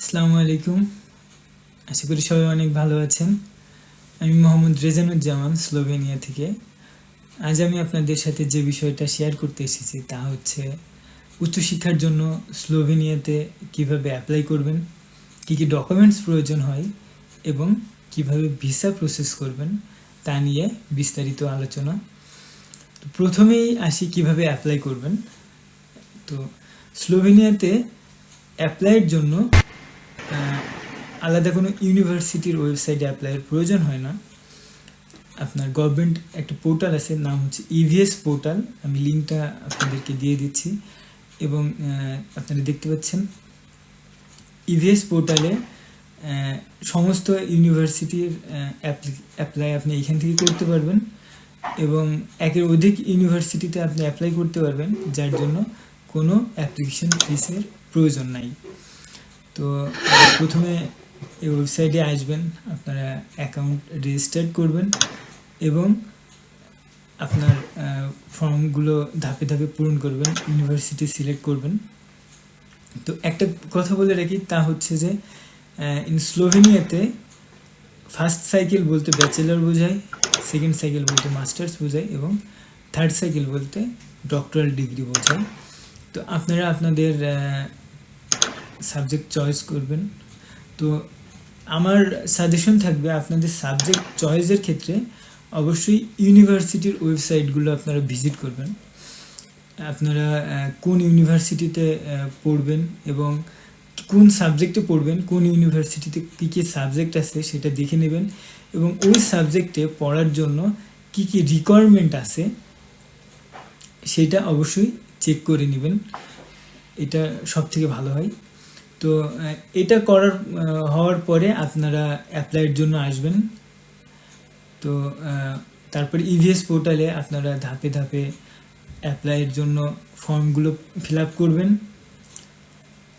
আসসালামু আলাইকুম। আশা করি সবাই অনেক ভালো আছেন। আমি মোহাম্মদ রেজানুজ্জামান, স্লোভেনিয়া থেকে। আজ আমি আপনাদের সাথে যে বিষয়টা শেয়ার করতে এসেছি তা হচ্ছে উচ্চশিক্ষার জন্য স্লোভেনিয়াতে কিভাবে অ্যাপ্লাই করবেন, কী কী ডকুমেন্টস প্রয়োজন হয় এবং কিভাবে ভিসা প্রসেস করবেন তা নিয়ে বিস্তারিত আলোচনা। তো প্রথমেই আসি কিভাবে অ্যাপ্লাই করবেন। তো স্লোভেনিয়াতে অ্যাপ্লাইয়ের জন্য আলাদা কোনো ইউনিভার্সিটির ওয়েবসাইটে অ্যাপ্লাইয়ের প্রয়োজন হয় না। আপনার গভর্নমেন্ট একটা পোর্টাল আছে, নাম হচ্ছে ইভিএস পোর্টাল। আমি লিঙ্কটা আপনাদেরকে দিয়ে দিচ্ছি এবং আপনারা দেখতে পাচ্ছেন ইভিএস পোর্টালে সমস্ত ইউনিভার্সিটির অ্যাপ্লাই আপনি এখান থেকে করতে পারবেন এবং একের অধিক ইউনিভার্সিটিতে আপনি অ্যাপ্লাই করতে পারবেন, যার জন্য কোনো অ্যাপ্লিকেশন ফিসের প্রয়োজন নাই। তো প্রথমে এই ওয়েবসাইটে আসবেন, আপনারা অ্যাকাউন্ট রেজিস্টার করবেন এবং আপনার ফর্মগুলো ধাপে ধাপে পূরণ করবেন, ইউনিভার্সিটি সিলেক্ট করবেন। তো একটা কথা বলে রাখি, তা হচ্ছে যে ইন স্লোভেনিয়াতে ফার্স্ট সাইকেল বলতে ব্যাচেলর বোঝায়, সেকেন্ড সাইকেল বলতে মাস্টার্স বোঝায় এবং থার্ড সাইকেল বলতে ডক্টরাল ডিগ্রি বোঝায়। তো আপনারা আপনাদের সাবজেক্ট চয়েস করবেন। তো আমার সাজেশন থাকবে, আপনাদের সাবজেক্ট চয়েসের ক্ষেত্রে অবশ্যই ইউনিভার্সিটির ওয়েবসাইটগুলো আপনারা ভিজিট করবেন। আপনারা কোন ইউনিভার্সিটিতে পড়বেন এবং কোন সাবজেক্টে পড়বেন, কোন ইউনিভার্সিটিতে কী কী সাবজেক্ট আছে সেটা দেখে নেবেন এবং ওই সাবজেক্টে পড়ার জন্য কী কী রিকোয়ারমেন্ট আছে সেটা অবশ্যই চেক করে নেবেন। এটা সব থেকে ভালো হয়। তো এটা হওয়ার পরে আপনারা অ্যাপ্লাইয়ের জন্য আসবেন। তো তারপর ইভিএস পোর্টালে আপনারা ধাপে ধাপে অ্যাপ্লাইয়ের জন্য ফর্মগুলো ফিল আপ করবেন,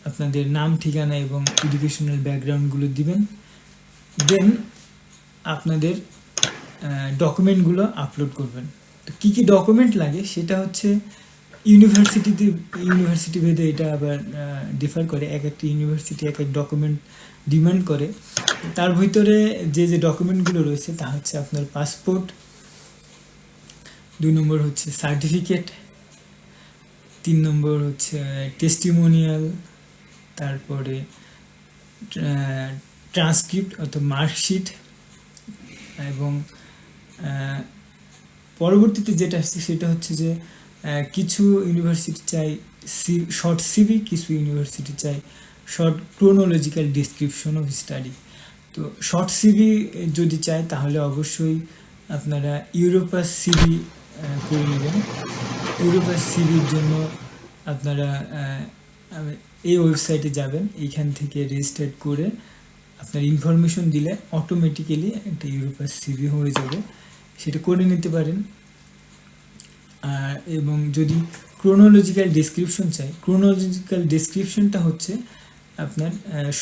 আপনাদের নাম, ঠিকানা এবং এডুকেশনাল ব্যাকগ্রাউন্ডগুলো দিবেন। দেন আপনাদের ডকুমেন্টগুলো আপলোড করবেন। তো কী কী ডকুমেন্ট লাগে সেটা হচ্ছে ইউনিভার্সিটি ভেদে এটা আবার ডিফার করে। এক একটা ইউনিভার্সিটি এক এক ডকুমেন্ট ডিমান্ড করে। তার ভিতরে যে যে ডকুমেন্টগুলো রয়েছে তা হচ্ছে আপনার পাসপোর্ট, 2 নম্বর হচ্ছে সার্টিফিকেট, 3 নম্বর হচ্ছে টেস্টিমোনিয়াল, তারপরে ট্রান্সক্রিপ্ট অর্থাৎ মার্কশিট এবং পরবর্তীতে যেটা আসছে সেটা হচ্ছে যে কিছু ইউনিভার্সিটি চাই শর্ট সিভি, কিছু ইউনিভার্সিটি চাই short chronological description of study. তো শর্ট সিভি যদি চায় তাহলে অবশ্যই আপনারা ইউরোপাস সিভি করে নেবেন। ইউরোপাস সিভির জন্য আপনারা এই ওয়েবসাইটে যাবেন, এইখান থেকে রেজিস্টার করে আপনার ইনফরমেশন দিলে অটোমেটিক্যালি একটা ইউরোপাস সিভি হয়ে যাবে, সেটা করে নিতে পারেন। এবং যদি ক্রোনোলজিক্যাল ডেসক্রিপশন চাই, ক্রোনোলজিক্যাল ডেসক্রিপশনটা হচ্ছে আপনার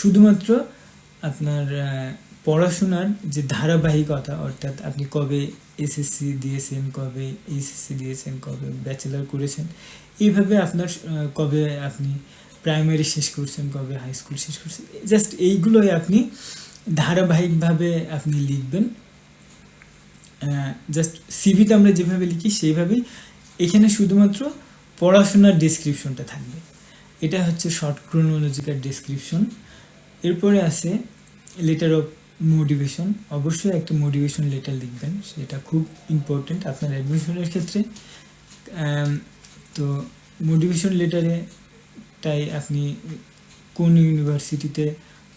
শুধুমাত্র আপনার পড়াশোনার যে ধারাবাহিকতা, অর্থাৎ আপনি কবে এসএসসি দিয়েছেন, কবে এইচএসসি দিয়েছেন, কবে ব্যাচেলার করেছেন, এইভাবে আপনার কবে আপনি প্রাইমারি শেষ করছেন, কবে হাই স্কুল শেষ করছেন, জাস্ট এইগুলোই আপনি ধারাবাহিকভাবে আপনি লিখবেন। জাস্ট সিভিতে আমরা যেভাবে লিখি সেইভাবেই এখানে শুধুমাত্র পড়াশোনার ডেসক্রিপশনটা থাকবে। এটা হচ্ছে শর্ট ক্রোনোলজিক্যাল ডেসক্রিপশন। এরপরে আছে লেটার অফ মোটিভেশন। অবশ্যই একটা মোটিভেশন লেটার লিখবেন, সেটা খুব ইম্পর্টেন্ট আপনার অ্যাডমিশনের ক্ষেত্রে। তো মোটিভেশন লেটারে তাই আপনি কোন ইউনিভার্সিটিতে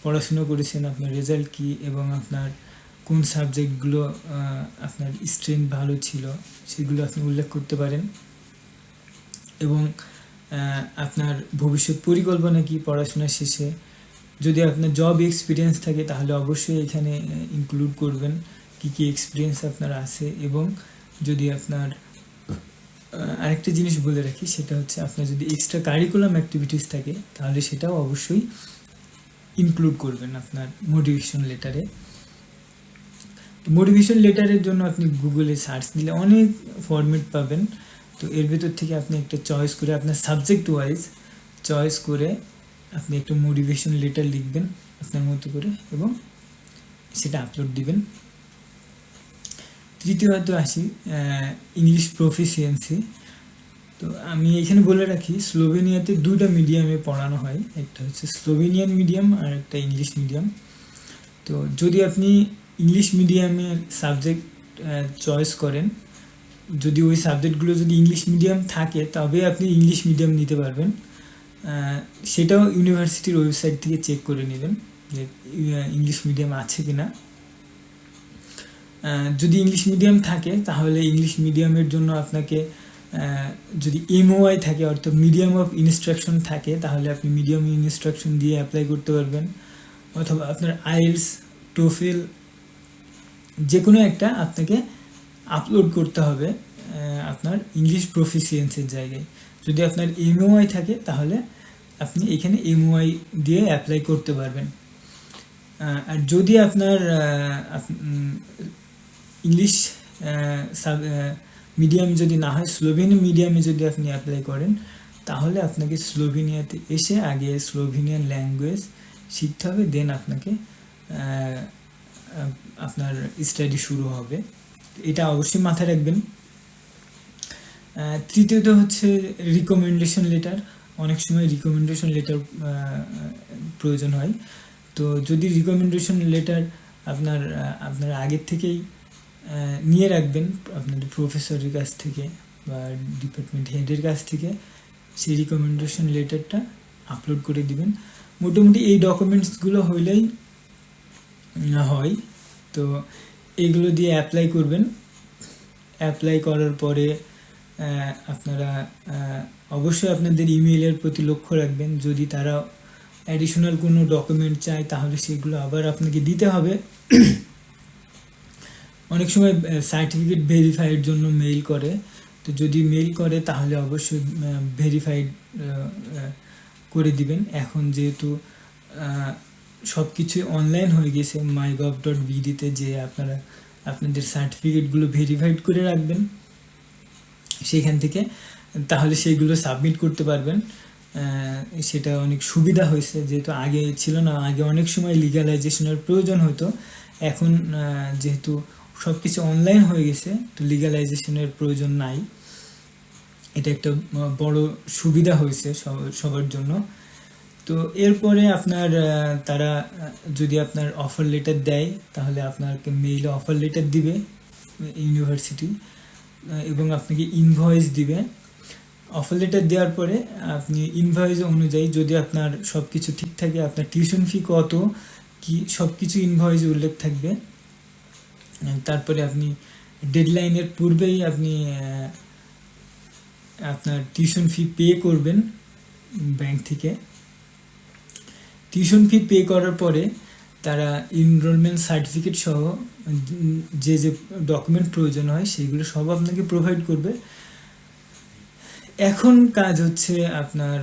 পড়াশুনো করেছেন, আপনার রেজাল্ট কী এবং আপনার কোন সাবজেক্টগুলো আপনার স্ট্রেংথ ভালো ছিল সেগুলো আপনি উল্লেখ করতে পারেন এবং আপনার ভবিষ্যৎ পরিকল্পনা কি পড়াশোনা শেষে। যদি আপনার জব এক্সপিরিয়েন্স থাকে তাহলে অবশ্যই এখানে ইনক্লুড করবেন কী কী এক্সপিরিয়েন্স আপনার আছে। এবং যদি আপনার আরেকটা জিনিস বলে রাখি, সেটা হচ্ছে আপনার যদি এক্সট্রা কারিকুলাম অ্যাক্টিভিটিস থাকে তাহলে সেটাও অবশ্যই ইনক্লুড করবেন আপনার মোটিভেশন লেটারে। মোটিভেশন লেটারের জন্য আপনি গুগলে সার্চ দিলে অনেক ফরম্যাট পাবেন। তো এর ভেতর থেকে আপনি একটা চয়েস করে আপনার সাবজেক্ট ওয়াইজ চয়েস করে আপনি একটা মোটিভেশন লেটার লিখবেন আপনার মতো করে এবং সেটা আপলোড দিবেন। তৃতীয়ত আসি ইংলিশ প্রফিসিয়েন্সি। তো আমি এখানে বলে রাখি, স্লোভেনিয়াতে দুটা মিডিয়ামে পড়ানো হয়, একটা হচ্ছে স্লোভেনিয়ান মিডিয়াম আর একটা ইংলিশ মিডিয়াম। তো যদি আপনি ইংলিশ মিডিয়ামের সাবজেক্ট চয়েস করেন, যদি ওই সাবজেক্টগুলো যদি ইংলিশ মিডিয়াম থাকে তবে আপনি ইংলিশ মিডিয়াম নিতে পারবেন। সেটাও ইউনিভার্সিটির ওয়েবসাইট থেকে চেক করে নেবেন যে ইংলিশ মিডিয়াম আছে কি না। যদি ইংলিশ মিডিয়াম থাকে তাহলে ইংলিশ মিডিয়ামের জন্য আপনাকে যদি MOI থাকে অর্থাৎ মিডিয়াম অফ ইনস্ট্রাকশন থাকে তাহলে আপনি মিডিয়াম ইনস্ট্রাকশন দিয়ে অ্যাপ্লাই করতে পারবেন, অথবা আপনার আইএলস, টোফেল যে কোনো একটা আপনাকে আপলোড করতে হবে আপনার ইংলিশ প্রফিসিয়েন্সির জায়গায়। যদি আপনার MOI থাকে তাহলে আপনি এখানে MOI দিয়ে অ্যাপ্লাই করতে পারবেন। আর যদি আপনার ইংলিশ মিডিয়াম যদি না হয়, স্লোভেনিয়ান মিডিয়ামে যদি আপনি অ্যাপ্লাই করেন তাহলে আপনাকে স্লোভেনিয়াতে এসে আগে স্লোভেনিয়ান ল্যাঙ্গুয়েজ শিখতে হবে, দেন আপনাকে আপনার স্টাডি শুরু হবে। এটা অবশ্যই মাথায় রাখবেন। তৃতীয়ত হচ্ছে রিকমেন্ডেশন লেটার। অনেক সময় রিকমেন্ডেশন লেটার প্রয়োজন হয়। তো যদি রিকমেন্ডেশন লেটার আপনার আগের থেকেই নিয়ে রাখবেন আপনাদের প্রফেসরের কাছ থেকে বা ডিপার্টমেন্ট হেডের কাছ থেকে, সেই রিকমেন্ডেশন লেটারটা আপলোড করে দিবেন। মোটামুটি এই ডকুমেন্টসগুলো হইলেই হয়। তো এগুলো দিয়ে অ্যাপ্লাই করবেন। অ্যাপ্লাই করার পরে আপনারা অবশ্যই আপনাদের ইমেইলের প্রতি লক্ষ্য রাখবেন। যদি তারা অ্যাডিশনাল কোনো ডকুমেন্ট চায় তাহলে সেগুলো আবার আপনাকে দিতে হবে। অনেক সময় সার্টিফিকেট ভেরিফাইয়ের জন্য মেইল করে, তো যদি মেইল করে তাহলে অবশ্যই ভেরিফাইড করে দিবেন। এখন যেহেতু সব কিছুই অনলাইন হয়ে গেছে mygov.bd-তে, যে আপনারা আপনাদের সার্টিফিকেটগুলো ভেরিফাইড করে রাখবেন সেইখান থেকে, তাহলে সেইগুলো সাবমিট করতে পারবেন। সেটা অনেক সুবিধা হয়েছে, যেহেতু আগে ছিল না। আগে অনেক সময় লিগ্যালাইজেশনের প্রয়োজন হতো, এখন যেহেতু সব কিছু অনলাইন হয়ে গেছে তো লিগ্যালাইজেশনের প্রয়োজন নাই। এটা একটা বড় সুবিধা হয়েছে সবার জন্য। তো এরপরে আপনার তারা যদি আপনার অফার লেটার দেয় তাহলে আপনাকে মেইলে অফার লেটার দিবে ইউনিভার্সিটি, এবং আপনাকে ইনভয়েস দিবে। অফার লেটার দেওয়ার পরে আপনি ইনভয়েস অনুযায়ী যদি আপনার সব কিছু ঠিক থাকে, আপনার টিউশন ফি কত কি সব কিছু ইনভয়েসে উল্লেখ থাকবে। তারপরে আপনি ডেডলাইনের পূর্বেই আপনি আপনার টিউশন ফি পে করবেন ব্যাংক থেকে। টিউশন ফি পে করার পরে তারা এনরোলমেন্ট সার্টিফিকেট সহ যে যে ডকুমেন্ট প্রয়োজন হয় সেগুলো সব আপনাকে প্রোভাইড করবে। এখন কাজ হচ্ছে আপনার,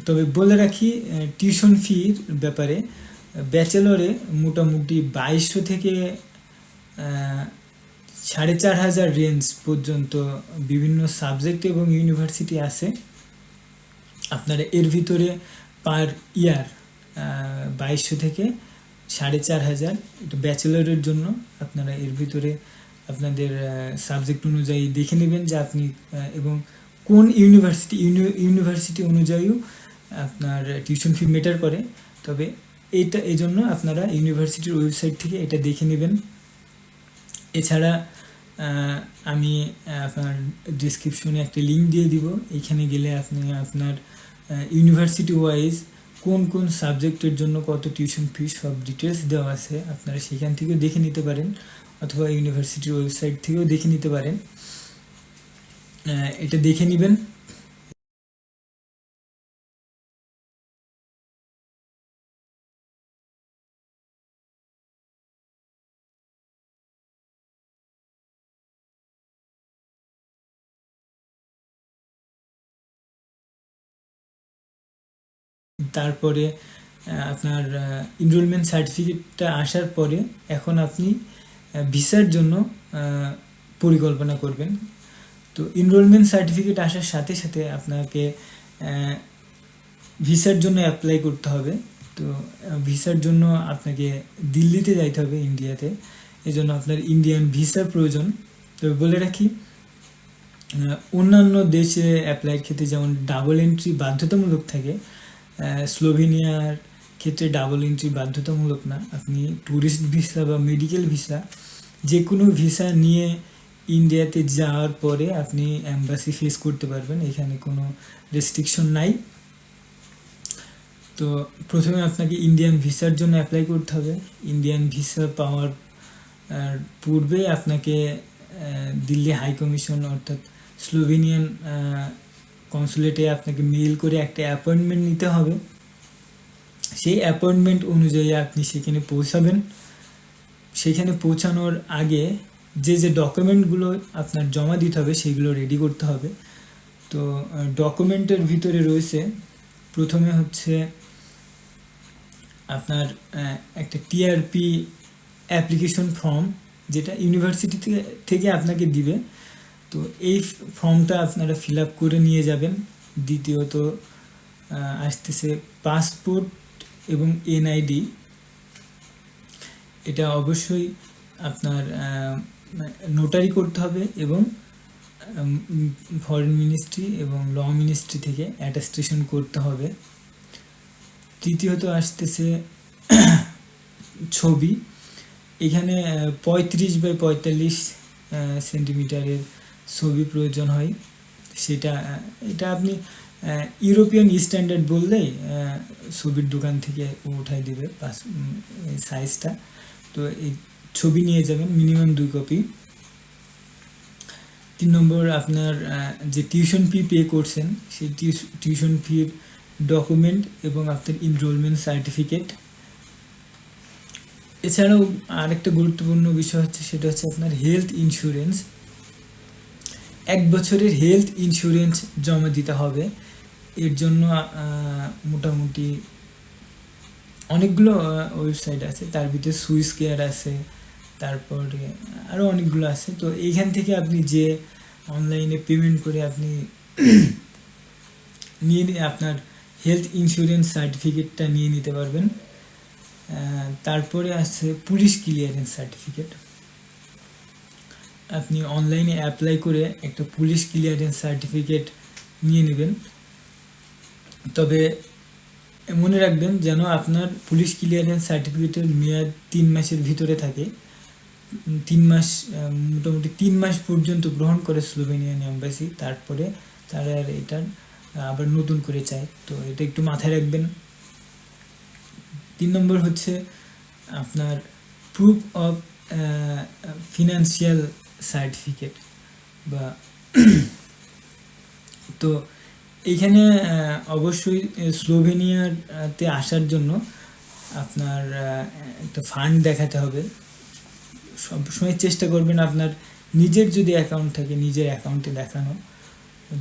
তবে বলে রাখি টিউশন ফির ব্যাপারে, ব্যাচেলরে মোটামুটি 2200 থেকে 4500 রেঞ্জ পর্যন্ত বিভিন্ন সাবজেক্ট এবং ইউনিভার্সিটি আছে। আপনারা এর ভিতরে পার ইয়ার 2200 থেকে 4500 এটা ব্যাচেলরের জন্য। আপনারা এর ভিতরে আপনাদের সাবজেক্ট অনুযায়ী দেখে নেবেন যে আপনি এবং কোন ইউনিভার্সিটি অনুযায়ীও আপনার টিউশন ফি ম্যাটার করে। তবে এই জন্য আপনারা ইউনিভার্সিটির ওয়েবসাইট থেকে এটা দেখে নেবেন। এছাড়া আমি আপনার ডিসক্রিপশনে একটা লিঙ্ক দিয়ে দিব, এখানে গেলে আপনি আপনার ইউনিভার্সিটি ওয়াইজ কোন কোন সাবজেক্টের জন্য কত টিউশন ফি সব ডিটেলস দেওয়া আছে, আপনারা সেখান থেকেও দেখে নিতে পারেন, অথবা ইউনিভার্সিটির ওয়েবসাইট থেকেও দেখে নিতে পারেন। এটা দেখে নেবেন। তারপরে আপনার এনরোলমেন্ট সার্টিফিকেটটা আসার পরে এখন আপনি ভিসার জন্য পরিকল্পনা করবেন। তো এনরোলমেন্ট সার্টিফিকেট আসার সাথে সাথে আপনাকে ভিসার জন্য অ্যাপ্লাই করতে হবে। তো ভিসার জন্য আপনাকে দিল্লিতে যাইতে হবে, ইন্ডিয়াতে। এই জন্য আপনার ইন্ডিয়ান ভিসার প্রয়োজন। তবে বলে রাখি, অন্যান্য দেশে অ্যাপ্লাইয়ের ক্ষেত্রে যেমন ডাবল এন্ট্রি বাধ্যতামূলক থাকে, স্লোভেনিয়ার ক্ষেত্রে ডাবল এন্ট্রি বাধ্যতামূলক না। আপনি ট্যুরিস্ট ভিসা বা মেডিকেল ভিসা যে কোনো ভিসা নিয়ে ইন্ডিয়াতে যাওয়ার পরে আপনি অ্যাম্বাসি ফেস করতে পারবেন, এখানে কোনো রেস্ট্রিকশন নাই। তো প্রথমে আপনাকে ইন্ডিয়ান ভিসার জন্য অ্যাপ্লাই করতে হবে। ইন্ডিয়ান ভিসা পাওয়ার পূর্বে আপনাকে দিল্লি হাই কমিশন অর্থাৎ স্লোভেনিয়ান কনসুলেটে আপনাকে মেইল করে একটা অ্যাপয়েন্টমেন্ট নিতে হবে। সেই অ্যাপয়েন্টমেন্ট অনুযায়ী আপনি সেখানে পৌঁছাবেন। সেখানে পৌঁছানোর আগে যে ডকুমেন্টগুলো আপনার জমা দিতে হবে সেগুলো রেডি করতে হবে। তো ডকুমেন্টের ভিতরে রয়েছে, প্রথমে হচ্ছে আপনার একটা টিআরপি অ্যাপ্লিকেশন ফর্ম, যেটা ইউনিভার্সিটি থেকে আপনাকে দিবে। তো এই ফর্মটা আপনারা ফিল আপ করে নিয়ে যাবেন। দ্বিতীয়ত আসতেছে পাসপোর্ট এবং এনআইডি। এটা অবশ্যই আপনার নোটারি করতে হবে এবং ফরেন মিনিস্ট্রি এবং ল মিনিস্ট্রি থেকে অ্যাটাস্টেশন করতে হবে। তৃতীয়ত আসতেছে ছবি। এখানে 35x45 সেন্টিমিটারের ছবি প্রয়োজন হয়। এটা আপনি ইউরোপিয়ান স্ট্যান্ডার্ড বললেই ছবির দোকান থেকে উঠাই দিবে সাইজটা। তো এই ছবি নিয়ে যাবেন মিনিমাম 2 কপি। 3 নম্বর, আপনার যে টিউশন ফি পে করছেন সেই টিউশন ফির ডকুমেন্ট এবং আপনার এনরোলমেন্ট সার্টিফিকেট। এছাড়াও আরেকটা গুরুত্বপূর্ণ বিষয় হচ্ছে, সেটা হচ্ছে আপনার হেলথ ইন্স্যুরেন্স। 1 বছরের হেলথ ইন্স্যুরেন্স জমা দিতে হবে। এর জন্য মোটামুটি অনেকগুলো ওয়েবসাইট আছে, তার ভিতরে সুইস কেয়ার আছে, তারপরে আরও অনেকগুলো আছে। তো এইখান থেকে আপনি যে অনলাইনে পেমেন্ট করে আপনি আপনার হেলথ ইন্স্যুরেন্স সার্টিফিকেটটা নিয়ে নিতে পারবেন। তারপরে আছে পুলিশ ক্লিয়ারেন্স সার্টিফিকেট। আপনি অনলাইনে অ্যাপ্লাই করে একটা পুলিশ ক্লিয়ারেন্স সার্টিফিকেট নিয়ে নেবেন। তবে মনে রাখবেন যেন আপনার পুলিশ ক্লিয়ারেন্স সার্টিফিকেটের মেয়াদ 3 মাসের ভিতরে থাকে। 3 মাস, মোটামুটি 3 মাস পর্যন্ত গ্রহণ করে স্লোভেনিয়ান এম্বাসি, তারপরে তারা আর এটার আবার নতুন করে চায়। তো এটা একটু মাথায় রাখবেন। 3 নম্বর হচ্ছে আপনার প্রুফ অফ ফিনান্সিয়াল সার্টিফিকেট বা তো এইখানে অবশ্যই স্লোভেনিয়াতে আসার জন্য আপনার একটা ফান্ড দেখাতে হবে। সবসময় চেষ্টা করবেন আপনার নিজের যদি অ্যাকাউন্ট থাকে নিজের অ্যাকাউন্টে দেখানো,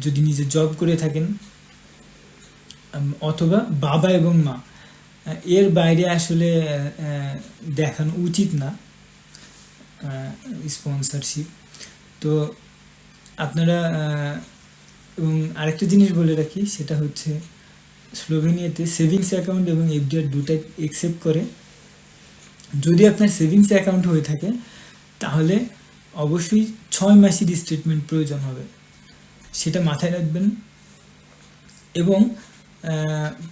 যদি নিজে জব করে থাকেন, অথবা বাবা এবং মা, এর বাইরে আসলে দেখানো উচিত না স্পন্সরশিপ। তো আপনারা এবং আরেকটা জিনিস বলে রাখি, সেটা হচ্ছে স্লোভেনিয়াতে সেভিংস অ্যাকাউন্ট এবং এফডিআর দুটাই অ্যাকসেপ্ট করে। যদি আপনার সেভিংস অ্যাকাউন্ট হয়ে থাকে তাহলে অবশ্যই 6 মাসের স্টেটমেন্ট প্রয়োজন হবে, সেটা মাথায় রাখবেন। এবং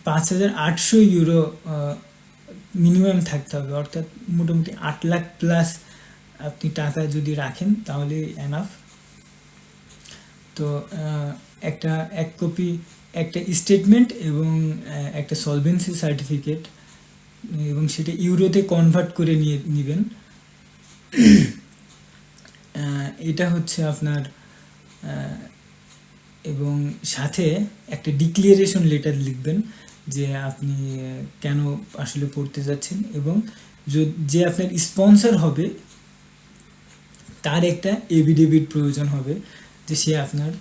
5,800 ইউরো মিনিমাম থাকতে হবে, অর্থাৎ মোটামুটি 8 লাখ প্লাস আপনি টাকা যদি রাখেন তাহলে এনাফ। তো এক কপি একটা স্টেটমেন্ট এবং একটা সলভেন্সি সার্টিফিকেট, এবং সেটা ইউরোতে কনভার্ট করে নেবেন। এটা হচ্ছে আপনার, এবং সাথে একটা ডিক্লারেশন লেটার লিখবেন যে আপনি কেন আসলে পড়তে যাচ্ছেন, এবং যে আপনার স্পন্সর হবে তার একটা এফিডেভিট প্রয়োজন হবে যে সে আপনার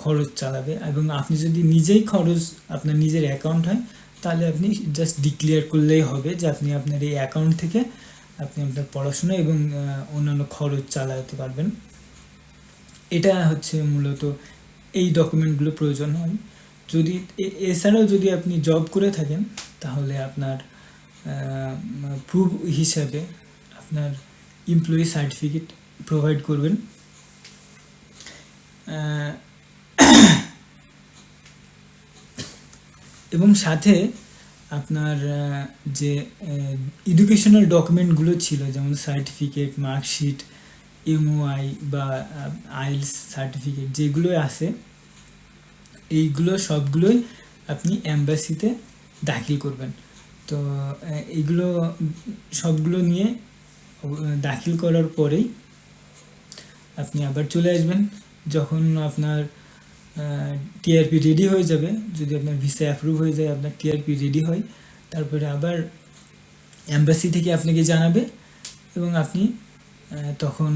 খরচ চালাবে। এবং আপনি যদি নিজেই খরচ আপনার নিজের অ্যাকাউন্ট হয় তাহলে আপনি জাস্ট ডিক্লেয়ার করলেই হবে যে আপনি আপনার এই অ্যাকাউন্ট থেকে আপনি আপনার পড়াশোনা এবং অন্যান্য খরচ চালাতে পারবেন। এটা হচ্ছে মূলত এই ডকুমেন্টগুলো প্রয়োজন হয়। যদি এছাড়াও যদি আপনি জব করে থাকেন তাহলে আপনার প্রুফ হিসাবে আপনার এমপ্লয়ি সার্টিফিকেট প্রোভাইড করবেন। এবং সাথে আপনার যে এডুকেশনাল ডকুমেন্টগুলো ছিল, যেমন সার্টিফিকেট, মার্কশিট, এমওআই বা আইএলস সার্টিফিকেট যেগুলো আছে, এইগুলো সবগুলোই আপনি এম্বাসিতে দাখিল করবেন। তো এইগুলো সবগুলো নিয়ে দাখিল করার পরেই আপনি আবার চলে আসবেন। যখন আপনার টিআরপি রেডি হয়ে যাবে, যদি আপনার ভিসা অ্যাপ্রুভ হয়ে যায়, আপনার টিআরপি রেডি হয়, তারপরে আবার এম্বাসি থেকে আপনাকে জানাবে এবং আপনি তখন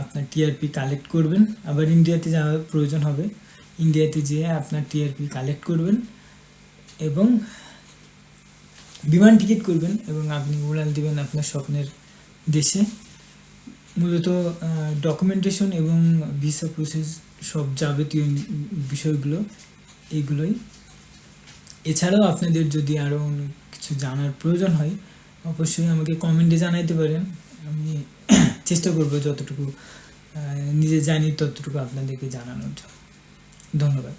আপনার টিআরপি কালেক্ট করবেন। আবার ইন্ডিয়াতে যাওয়ার প্রয়োজন হবে, ইন্ডিয়াতে যেয়ে আপনার টিআরপি কালেক্ট করবেন এবং বিমান টিকিট করবেন এবং আপনি উড়াল দেবেন আপনার স্বপ্নের দেশে। মূলত ডকুমেন্টেশন এবং ভিসা প্রসেস সব যাবতীয় বিষয়গুলো এইগুলোই। এছাড়াও আপনাদের যদি আরও অনেক কিছু জানার প্রয়োজন হয় অবশ্যই আমাকে কমেন্টে জানাইতে পারেন। আমি চেষ্টা করব যতটুকু নিজে জানি ততটুকু আপনাদেরকে জানানোর জন্য। ধন্যবাদ।